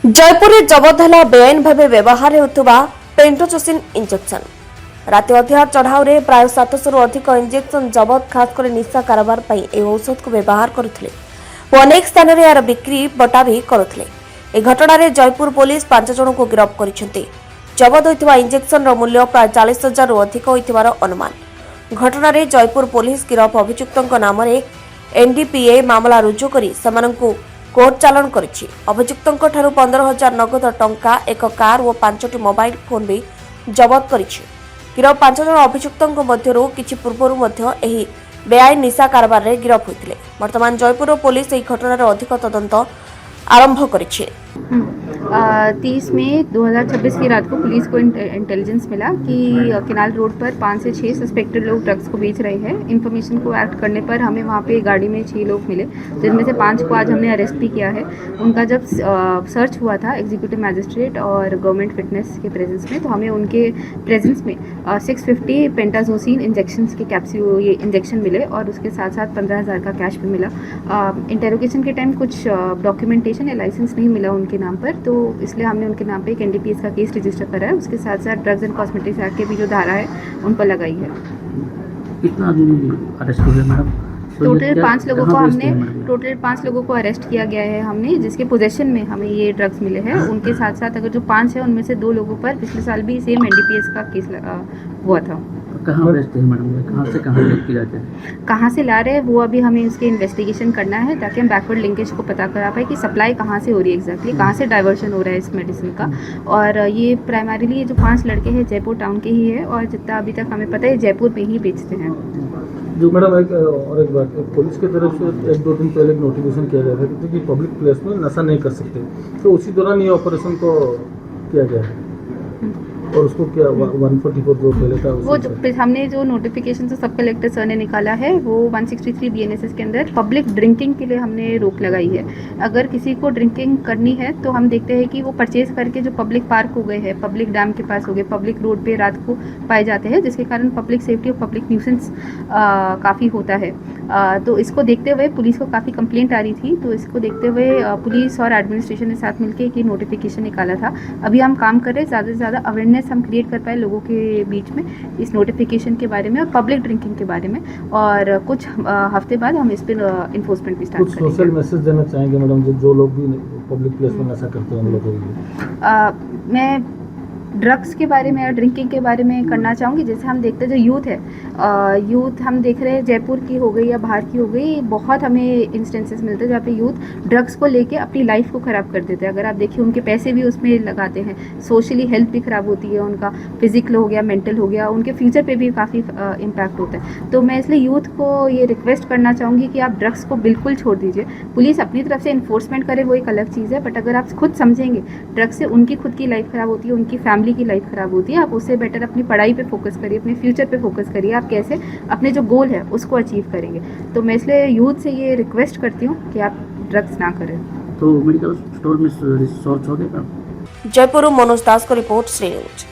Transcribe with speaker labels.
Speaker 1: जयपुर में जबत है बेआईन भाव व्यवहार होता पेंटोचोसिन इंजेक्शन। राति अधिकार चढ़ाऊ में प्राय 700 अधिक इंजेक्शन जबत खासकर निशा कारोबार पर औषध को व्यवहार करुले। अनेक स्थान में यार बिक्री बटा भी करुले। यह घटना में जयपुर पुलिस 5 जन को गिरफ्त कर जबत होता इंजेक्शन मूल्य प्राय 40,000 अधिक होइथिबार अनुमान। घटना में जयपुर पुलिस गिरफ अभियुक्तों नाम एनडीपीए मामला रुजु करी सेमानंकु कोर्ट चालाण करिछि। अभियुक्तों ठारू 15,000 नगद टंका, एक कार और 5टी मोबाइल फोन भी जबत करिछि। गिरफ 5 जन अभियुक्तों मध्यरु किछि पूर्वरु मध्य एही बेआईन निशा कारबार रे गिरफ होइतिले। वर्तमान जयपुर पुलिस एही घटनार अधिक तदंत आरंभ करिछि।
Speaker 2: 30 मई 2026 की रात को पुलिस को इंटेलिजेंस मिला कि केनाल रोड पर 5 से 6 सस्पेक्टेड लोग ड्रग्स को बेच रहे हैं। इन्फॉर्मेशन को एक्ट करने पर हमें वहाँ पे गाड़ी में 6 लोग मिले, जिनमें से 5 को आज हमने अरेस्ट भी किया है। उनका जब सर्च हुआ था एग्जीक्यूटिव मैजिस्ट्रेट और गवर्नमेंट फिटनेस के प्रेजेंस में, तो हमें उनके प्रेजेंस में 650 पेंटाजोसिन इंजेक्शंस के कैप्सूल ये इंजेक्शन मिले और उसके साथ साथ 15,000 का कैश भी मिला। इंटेरोगेशन के टाइम कुछ डॉक्यूमेंटेशन या लाइसेंस नहीं मिला उनके नाम पर, तो इसलिए हमने उनके नाम पे एक एनडीपीएस का केस रजिस्टर करा है। उसके साथ साथ ड्रग्स एंड कॉस्मेटिक्स एक्ट के भी जो धारा है उन पर लगाई है।
Speaker 3: कितना आदमी अरेस्ट हुए मैडम?
Speaker 2: टोटल 5 लोगों को अरेस्ट किया गया है हमने, जिसके पोजेशन में हमें ये ड्रग्स मिले हैं। उनके साथ साथ अगर जो 5 है उनमें से 2 लोगों पर पिछले साल भी सेम एनडीपीएस का केस हुआ था।
Speaker 3: कहाँ बेचते हैं मैडम? कहाँ से कहाँ लेके जाते हैं?
Speaker 2: कहाँ से ला रहे हैं वो अभी हमें उसकी इन्वेस्टिगेशन करना है, ताकि हम बैकवर्ड लिंकेज को पता करा पाए कि सप्लाई कहाँ से हो रही है एग्जैक्टली, कहाँ से डाइवर्शन हो रहा है इस मेडिसिन का। और ये प्राइमरीली ये जो 5 लड़के हैं जयपुर टाउन के ही है, और जितना अभी तक हमें पता है जयपुर में ही बेचते हैं।
Speaker 4: जो मैडम एक बात, पुलिस की तरफ से 1-2 दिन पहले एक नोटिफिकेशन किया गया था कि पब्लिक प्लेस में नशा नहीं कर सकते, तो उसी दौरान ये ऑपरेशन को किया गया है। और उसको क्या 144 जो पहले था
Speaker 2: वो जो हमने जो नोटिफिकेशन जो सब कलेक्टर सर ने निकाला है वो 163 बीएनएसएस के अंदर पब्लिक ड्रिंकिंग के लिए हमने रोक लगाई है। अगर किसी को ड्रिंकिंग करनी है तो हम देखते हैं कि वो परचेज करके जो पब्लिक पार्क हो गए हैं, पब्लिक डैम के पास हो गए, पब्लिक रोड पे रात को पाए जाते हैं, जिसके कारण पब्लिक सेफ्टी और पब्लिक न्यूसेंस काफ़ी होता है। तो इसको देखते हुए पुलिस को काफ़ी कंप्लेंट आ रही थी, तो इसको देखते हुए पुलिस और एडमिनिस्ट्रेशन के साथ मिलकर एक नोटिफिकेशन निकाला था। अभी हम काम कर रहे हैं ज़्यादा से ज़्यादा अवेयरनेस हम क्रिएट कर पाए लोगों के बीच में इस नोटिफिकेशन के बारे में और पब्लिक ड्रिंकिंग के बारे में, और कुछ हफ्ते बाद हम इस पर इन्फोर्समेंट भी स्टार्ट करेंगे।
Speaker 4: सोशल मैसेज देना चाहेंगे मैडम जो लोग भी पब्लिक प्लेस में नशा करते हैं उन लोगों को? मैं ड्रग्स के बारे में और ड्रिंकिंग के बारे में करना चाहूँगी। जैसे हम देखते हैं जो यूथ है, यूथ हम देख रहे हैं जयपुर की हो गई या बाहर की हो गई, बहुत हमें इंस्टेंसेस मिलते हैं जहाँ पे यूथ ड्रग्स को लेके अपनी लाइफ को ख़राब कर देते हैं। अगर आप देखिए उनके पैसे भी उसमें लगाते हैं, सोशली हेल्थ भी ख़राब होती है, उनका फिजिकल हो गया, मेंटल हो गया, उनके फ्यूचर पे भी काफ़ी इम्पैक्ट होता है। तो मैं इसलिए यूथ को ये रिक्वेस्ट करना चाहूँगी कि आप ड्रग्स को बिल्कुल छोड़ दीजिए। पुलिस अपनी तरफ से इन्फोर्समेंट करे वो एक अलग चीज़ है, बट अगर आप खुद समझेंगे ड्रग्स से उनकी खुद की लाइफ ख़राब होती है, उनकी फैमिली की लाइफ ख़राब होती है। आप उससे बेटर अपनी पढ़ाई पे फोकस करिए, अपने फ्यूचर पे फोकस करिए, आप कैसे अपने जो गोल है उसको अचीव करेंगे। तो मैं इसलिए यूथ से ये रिक्वेस्ट करती हूँ कि आप ड्रग्स ना करें।
Speaker 3: तो मेडिकल स्टोर में रिसर्च हो गया।
Speaker 1: जयपुर मनोज दास को रिपोर्ट श्री न्यूज।